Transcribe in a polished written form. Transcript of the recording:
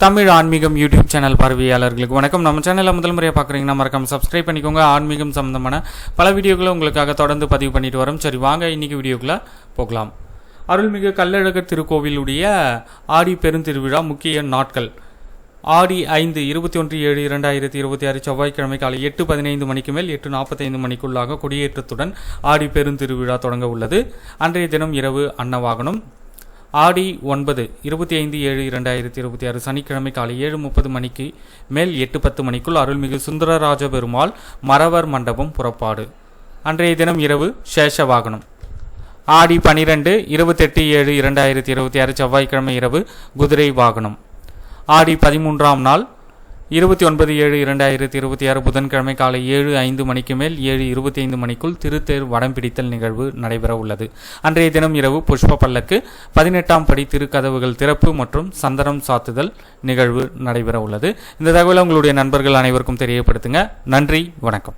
தமிழ் ஆன்மீகம் YouTube channel பார்வையாளர்களுக்கு வணக்கம். நம்ம சேனலில் முதல் முறையாக பார்க்குறீங்கன்னா மறக்காம சப்ஸ்கிரைப் பண்ணிக்கோங்க. ஆன்மீகம் சம்பந்தமான பல வீடியோக்களை உங்களுக்காக தொடர்ந்து பதிவு பண்ணிட்டு வரோம். சரி, வாங்க இன்னைக்கு வீடியோக்குள்ள போகலாம். அருள்மிகு கள்ளழகர் திருக்கோவிலுடைய ஆடி பெருந்திருவிழா முக்கிய நாட்கள். ஆடி 5 21/7/2026 செவ்வாய்க்கிழமை காலை 8:15 மணிக்கு மேல் 8:45 மணிக்குள்ளாக கொடியேற்றத்துடன் ஆடி பெருந்திருவிழா தொடங்க உள்ளது. அன்றைய தினம் இரவு அன்னவாகனம். ஆடி 9 25/7/2026 சனிக்கிழமை காலை 7:30 மணிக்கு மேல் 8:10 மணிக்குள் அருள்மிகு சுந்தரராஜ பெருமாள் மறவர் மண்டபம் புறப்பாடு. அன்றைய தினம் இரவு சேஷ வாகனம். ஆடி 12 28/7/2026 செவ்வாய்க்கிழமை இரவு குதிரை வாகனம். ஆடி 13ஆம் நாள் 29/7/2026 புதன்கிழமை காலை 7:05 மணிக்கு மேல் 7:25 மணிக்குள் திருத்தேர் வடம் பிடித்தல் நிகழ்வு நடைபெற உள்ளது. அன்றைய தினம் இரவு புஷ்ப பல்லக்கு, 18ஆம் படி திருக்கதவுகள் திறப்பு மற்றும் சந்தனம் சாத்துதல் நிகழ்வு நடைபெற உள்ளது. இந்த தகவலை உங்களுடைய நண்பர்கள் அனைவருக்கும் தெரியப்படுத்துங்க. நன்றி, வணக்கம்.